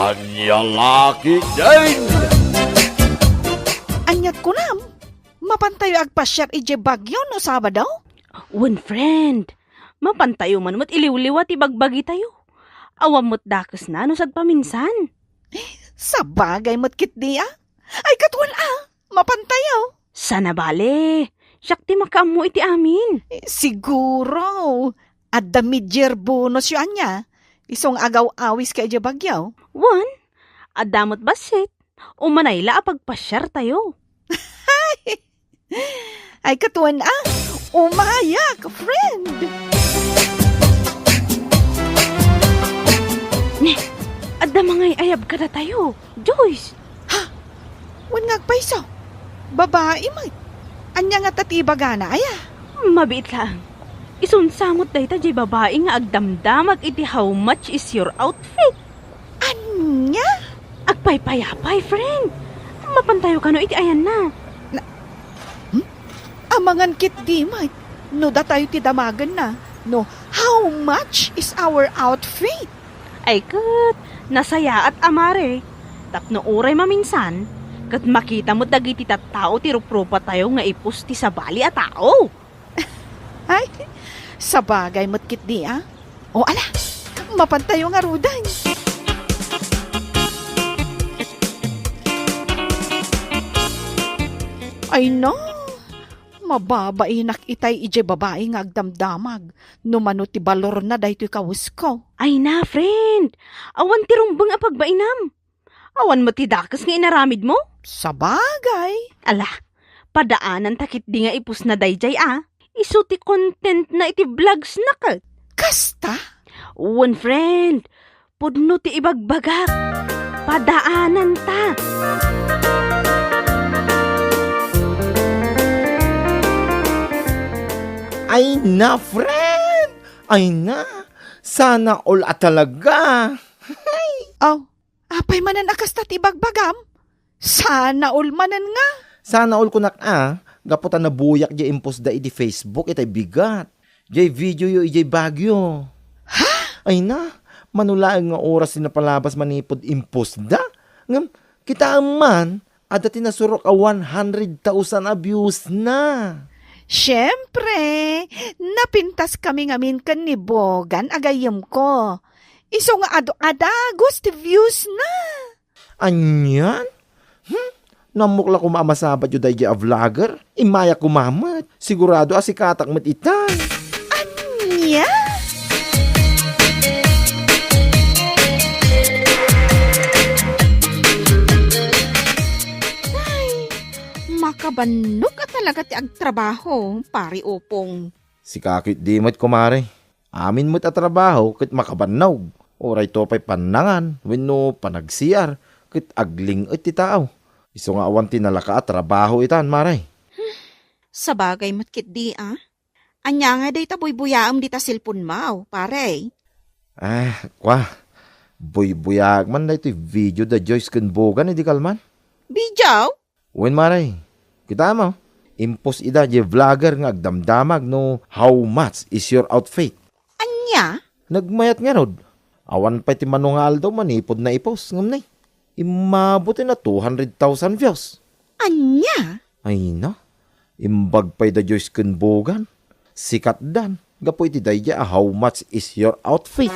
Anya laki din! Anyat ko nam. Mapantayo agpasyar ije bagyo no Sabado? One friend, mapantayo man mo't iliw-liwat ibagbagi tayo. Awam mo't dakas na no sad paminsan. Sa bagay mo't kit di Ay katwan mapantayo. Sana bale, siyak ti makaamo iti amin. Siguro. Adda midyer bonus yun anya. Isong agaw awis ka ije bagyaw. One, adamot basit, umanayla apagpasyar tayo. Ay katwan umayak, friend. Adda mangay ayab ka na tayo, Joyce. Wan ngagpaiso. Babae man. Anya nga tatibaga na Mabiit lang. Isunsamot dahi ta jay babae nga agdamdamag iti how much is your outfit. Anya? Agpay-payapay, friend. Mapantayo ka no iti ayan na. Amangan kit di man. No da tayo ti damagan na. No, how much is our outfit? Ay kat, nasaya at amare. Tapno uray maminsan, kat makita mo dagiti tattao ti rupropa tayo nga ipus ti sabali a tao. Ay, sa bagay mo't kit di O ala, mapantayo nga rudan. Ay no, mababainak itay ije babae nga agdamdamag. Numano ti balor na dahito kawus ko. Ay na, friend. Awan ti rumbang a pagbainam. Awan mo ti dakas nga inaramid mo. Sa bagay. Ala, padaanan takit di nga ipus na dayjay Isu ti content na iti vlogs na kat. Kasta? One friend, pudno ti ibagbagak. Padaanan ta. Ay na, friend! Ay na! Sana all talaga! Oh, apay manan akas ti bagbagam? Sana all manan nga. Sana all kunak gaputan na buyak di impos da iti Facebook itay bigat. Di video yo iti bagyo. Ha? Ay na! Manulaang nga oras na palabas manipod impos da. Ngam, kita man, ada tinasurok 100,000 views na. Siyempre, napintas kami ngamin kan ni Bogan agayam ko. Iso nga ado-adagos ti views na. Anyan? Namukla ko maamasabat yu dahi a vlogger. Imaya kumamat. Sigurado asikatak mat itan. Anya? Makabannog ka talaga ti agtrabaho, pari opong. Si kakit di mo't kumare. Amin mo't atrabaho kit makabanaw. Oray to pa'y panangan. Wenno panagsiyar. Kit agling ti tao. Iso nga awan tinalaka at trabaho itan, maray. Sa bagay matkit di Anya nga day ta buy-buyaam di ta silpon mau, pare. Kwa. Buy-buyag man na ito video da Joyce Kenbogan, hindi kalman. Bijaw? Wen maray. Kita mo. Impos ida di vlogger nga agdamdamag no how much is your outfit. Anya? Nagmayat nga rod. Awan pa ti manungal daw manipod na ipos ngam na. Imabuti na 200,000 views. Anya? Ay na. Imbag pa'y da Joyce Kenbogan. Sikat dan. Gapoy ti dayja how much is your outfit.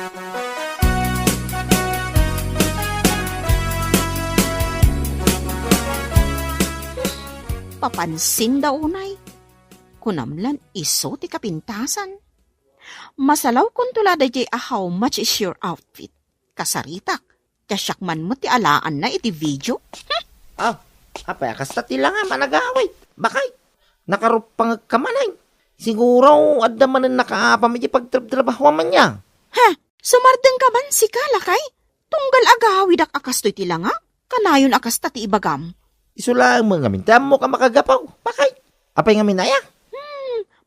Papansin daw unay. Kunamlan iso ti kapintasan. Masalaw kung tulada jay how much is your outfit. Kasaritak. Kasyak man mo ti alaan na iti video. Apay akasta tila nga managaway. Bakay? Nakarupang kamanay. Siguro adda man ang nakaapam iti pagtrabaho man niya. Sumardeng ka man si Kalakay? Tunggal agawi dak akas to'y tila nga? Kanayon akas ti ibagam. Isulang mga mintam mo ka makagapaw. Bakay? Apay nga minaya?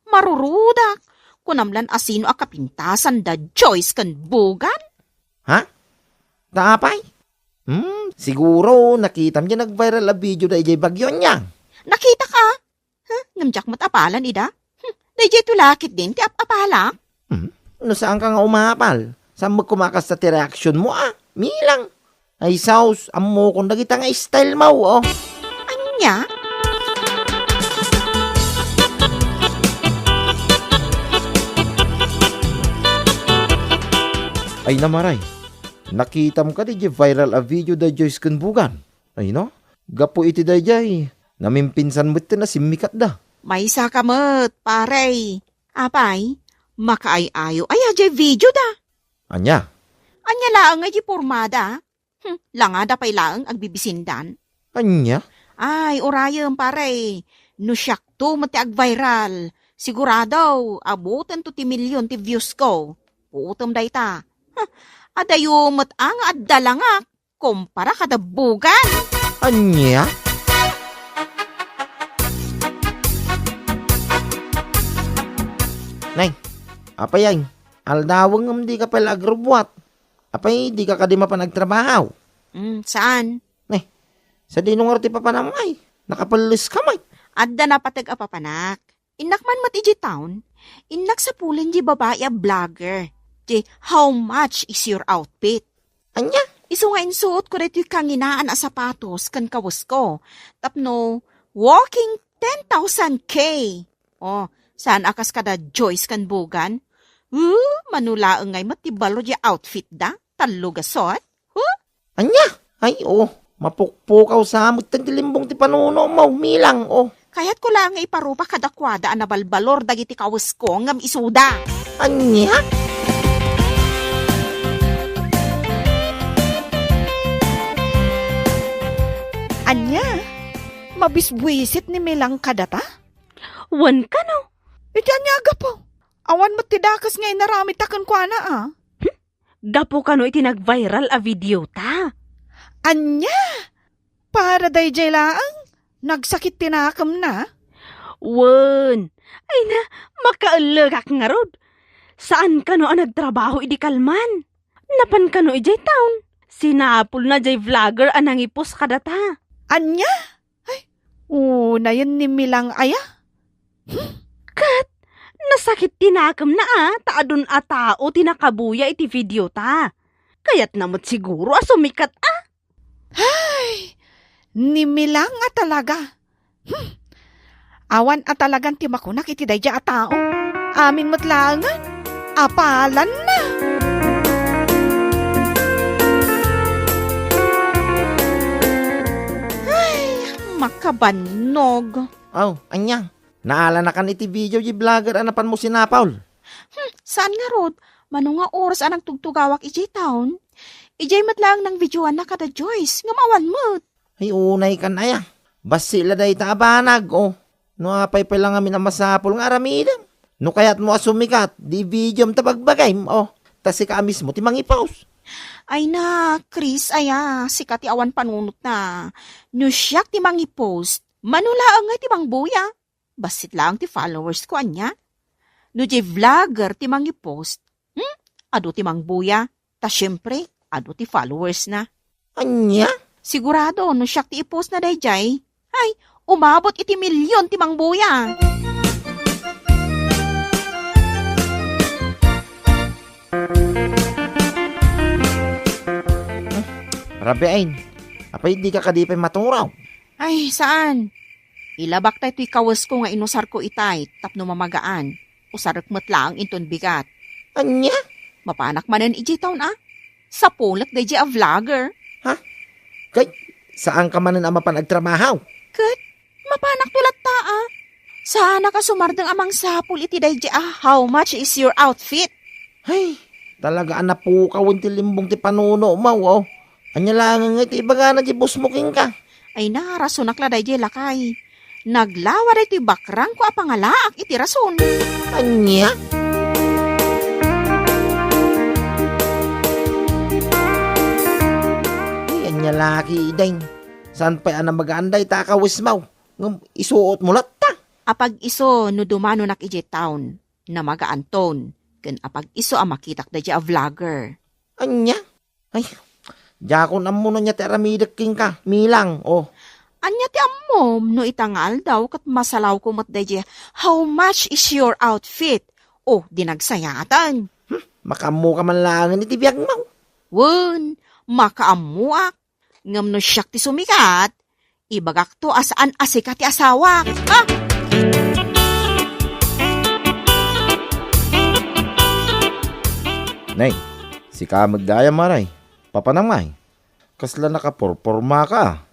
Marurudak. Kunamlan asino a kapintasan da Joyce Kenbogan? Tapay? Siguro nakita mo niya nag-viral a video da ijay bagyo niya. Nakita ka? Ngamjak mo't apalan, ida? Dayjay tulakit din, ti apapala. No saan ka nga umapal? Saan mo kumakas sa reaction mo Milang. Ay saus, amo kung dagita nga style mo, oh. Anya? Ay namaray, nakita mo ka di viral a video da Joyce Kanbugan. Ay no, gapo iti da jay, namimpinsan mo iti na simikat da. May sakamot, pare. Apay, makaay-ayo. Ay, ajay video da. Anya, Anya laang ay pormada. Langada pa'y laang agbibisindan. anya, Ay, orayam pare. No siyak to mati ag-viral. Sigurado, abutan to ti milyon ti views ko. Putom day ta. Adayo mat ang addalangak. Kumpara kadabugan. anya. Nay, apa yan? Aldawang ngam di ka pala agrobwat. Apay, di ka kadima pa nagtrabaho. Saan? Sa dinungar ti papanamay, nakapalis kamay. Adda na patag apapanak. Inakman mat iji town. Inak sa pulen di babae a vlogger. Di, how much is your outfit? Anya, Isu nga insuot ko rito yung kanginaan a sapatos kan kawas ko. Tapno, walking 10,000K. Oh, saan akas kada Joyce kan bugan? Manulaang ngay matibalo di outfit da? Talo gasot? anya. Ay, oh, mapukpukaw sa amot tan dilimbong ti panuno mo, milang, oh. Kaya't ko lang nga iparupa kadakwada a nabalbalor dagiti kawas ko ngam isuda. Anya? Anya, mabisbuisit ni Milang kadata? Wan ka no? Iti anyaga po. Awan mo tidakas ngay naramit akan kwa na Gapo ka no iti nag-viral a video ta. Anya, para day jay laang, nagsakit tinakam na. Wan. Ay na, makaalagak nga rod. Saan ka no ang nagtrabaho idi kalman? Napan ka no ijay town. Sinapol na jay vlogger anang ipos kadata. Anya? Ay, una yun ni Milang aya. Kat, nasakit tinakam na taadun a tao tinakabuya iti video ta. Kaya't namot siguro sumikat Ay, ni Milang talaga. Awan talagang timakunak iti dayja a tao. Amin mo't langan, apalan na. Makabanog. Oh, anya. Naala na kan iti video di vlogger anapan mo sinapaul. Saan nga rod? Mano nga oras anang tugtugawak ijay town? Ijay matlang ng videoan na kada Joyce. Ngamawan mo't. Ay, unay kan aya. Bas sila day taabanag, oh. No apay pa lang amin ang masapol nga aramidam. No kaya't mo asumikat, di video mo tabagbagay, oh. Tas si ka mismo ti mangipaus. Ay na, Chris, aya, sikat ti awan panunot na. No siyak ti mangi post, manulaang nga ti mang buya. Basit lang ti followers ko, anya. No di vlogger ti mangi post, ado ti mang buya. Ta syempre, ado ti followers na. Anya? Sigurado, no siyak ti ipost na dayjay, ay, umabot iti milyon ti mang buya. Rabiain, apay di ka kadipay maturaw. Ay, saan? Ilabak tayo ti kawas ko nga inusar ko itay, tapno mamagaan. Usarak matlaang inton bigat. Anya? Mapanak manan iji taon Sa pulak da iji a vlogger. Kay, saan ka manan ang mapanagtramahaw? Kat, mapanak tulat ta Sana ka sumardang amang sapul iti da iji how much is your outfit? Ay, talaga anapukaw ti limbong ti panuno mo, oh. Anya lang nga iti ibaga na di busmuking ka. Ay na, rasunak la da iji lakay. Naglawa da iti bakrang ko apangalaak iti rason. Anya? Ay, anya laki ideng. Saan pa yan ang mag-aanday takawis mo? Ngam, isuot mo latta. Apag iso no dumano nak iji town na magaanton. Ken apag iso ang makitak da iji a vlogger. Anya? Ay, jakon amuno niya ti aramidak king ka. Milang, oh. Anya ti ammom no itangal daw kat masalaw ko mat dahi, how much is your outfit? Oh, dinagsayatan. Makamu ka man lang iti biyag mo. Wen, makaamuak. Ngam no siyak ti sumikat, ibagak to asaan asika ti asawa. Ha? Nay, si ka magdaya maray. Papanamay. Kasla nakaporporma ka.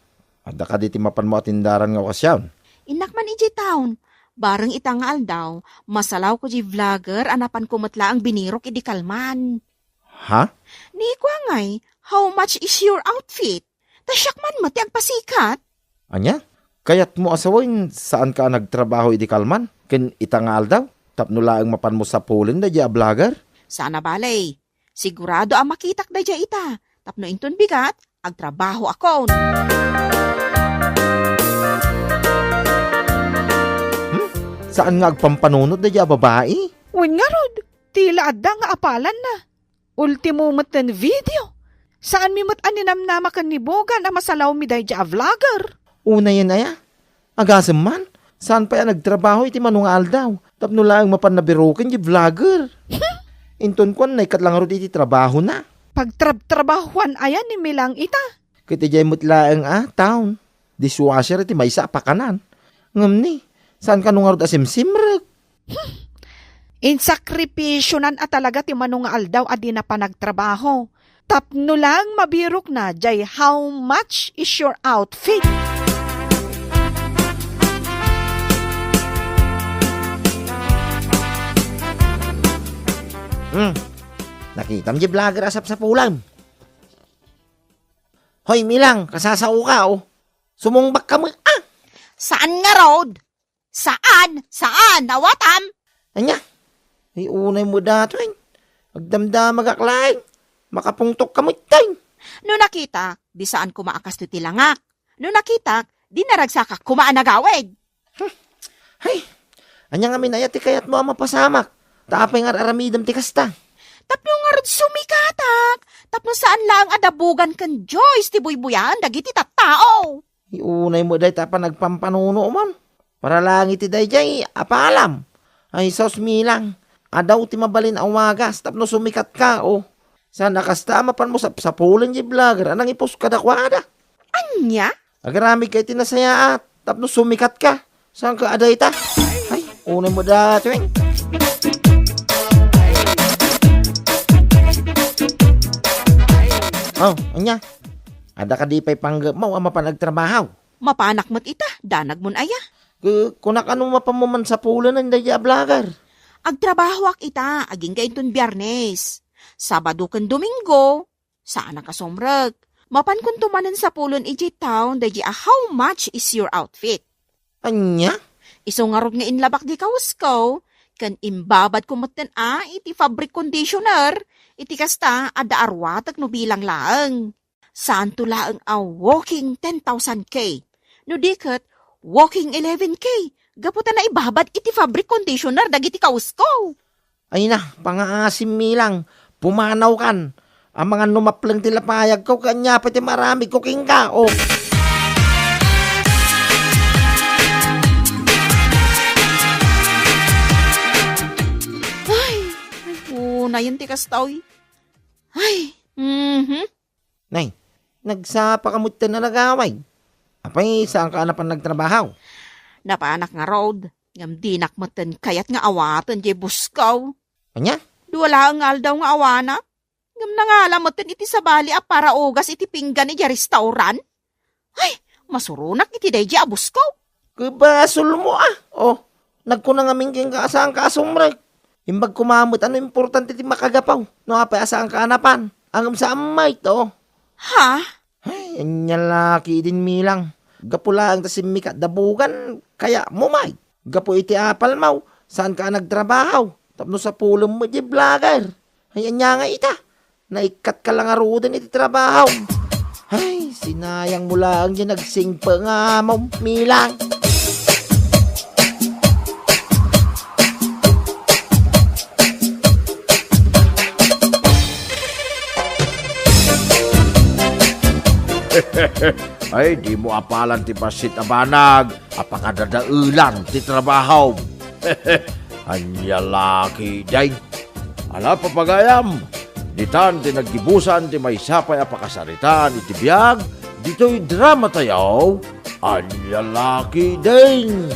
Ada ka diti mapan mo atindaran nga okasyon. Inak man iji taon. Bareng itangal daw, masalaw ko di vlogger anapan kumatla ang binirok idi kalman. Ha? Ni kwa ngay, how much is your outfit? Tasyak man mo ti agpasikat. Anya? Kayat mo asawin saan ka nagtrabaho idi kalman? Ken itangal daw? Tapno laang mapan mo sa Poland da di a vlogger? Sana balay. Sigurado ang makitak da dya ita. Tapno inton bigat, agtrabaho ako. Saan nga agpampanunod da di a babae? Wen nga rod, tila adda nga apalan na. Ultimo matan video. Saan mi mat aninamnama kan ni Bogan na masalaw mi day a vlogger? Una yan aya. Agasem man. Saan pa yan nagtrabaho iti manungal daw? Tapno laang mapan nabirukin di vlogger. Inton kwan na ikat lang ro iti trabaho na. Pagtrabahuan ayan ni Milang ita. Kiti jay mutlaang town. Dishwasher iti maysa pakanan. Ngam ni, saan ka nung arod asimsimrek? Insakripisyonan at talaga ti manungal daw adi na pa nagtrabaho. Tapno lang mabirok na jay how much is your outfit? Nakita mo di vlogger asap sa pulang. Hoy Milang, kasasao ka Sumungbak ka mo. Saan nga road? Saan? Saan? Nawatam? Anya? Ay unay mo dato Agdamdamag aklain. Makapungtok ka mo itay. No nakita, di saan kumaakas to tilangak. No nakita, di naragsakak kumaan nagawid. Hay, anya nga minayat ti kayat mo ang mapasamak. Tapay nga aramidam ti kasta. Tapno nga rin sumikatak. Tapno saan lang adabugan kan Joyce ti buybuyan dagiti tattao. Iunay mo day tapa nagpampanuno man. Para lang iti day jay apalam. Ay sos Milang. Adaw ti mabalin ang wagas tapno sumikat ka Sana kasta mapan mo sa pulan di vlogger anang ipos kadakwada. Anya? Agarami kay tinasayaat tapno sumikat ka. Saan ka aday ta? Ay, unay mo dato anya. Ada ka di pa'y panggap mo ang mapanagtrabaho. Mapanak mo't ita, danag mon aya. Kunak ano mapamuman sa pulan ng daya vlogger. Agtrabaho ak ita, aging kainton biyernes. Sabado kan Domingo, saan ang kasomrag. Mapan kung tumanan sa pulon iji town, dahi how much is your outfit? Anya? Iso nga rog nga inlabak di kauskaw, kan imbabad kumatan iti fabric conditioner, iti kasta ada arwatak no bilang laang. Saan to laang walking 10,000K? No diket, walking 11K. Gaputan na ibabad iti fabric conditioner dagiti kauskaw. Ay na, pangaasim Milang. Pumanaw kan. Ang mga numaplang tilapayag ko, kanya pati marami cooking ka, Na yun ti kastaw. Ay, Nay, nagsapa ka mo na nagaway. Apay, saan ka na pa nagtrabaho? Napanak nga road. Ngam dinak matan kayat nga awatan di buskaw. Anya? Duwala ang daw nga awana. Ngam nangalam matan iti sabali para ugas iti pinggan iti restaurant. Ay, masurunak iti day di abuskaw. Kabasol mo nagkunang aming king kaasang kasumrek. Imbag kumamot, ano importante ti makagapaw? No, apay asang kaanapan. Angam sa amay to. Ha? Ay, anya laki din Milang. Gapo lang ta si Mika dabugan, kaya mumay. Gapo iti apal maw, saan ka nagtrabaho? Tapno sa pulong mo di vlogger. Ay, anya nga ita. Naikat ka lang arudan iti trabaho. Ay, sinayang mo lang dyan nagsing pa nga mo, Milang. Ay, di mo apalan ti pasit abanag. Apakadadaulan ti trabaho. Anya laki day. Ala papagayam. Ditan ti naggibusan ti may sapay apakasaritan iti biyag. dito'y drama tayo, ang lalaki din.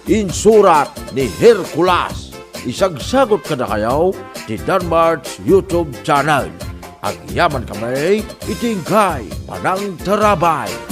Insurat ni Hercules. Isagsagot ka na kayo di Danmart's YouTube channel. Ang yaman kami, itingkay, panang tarabay.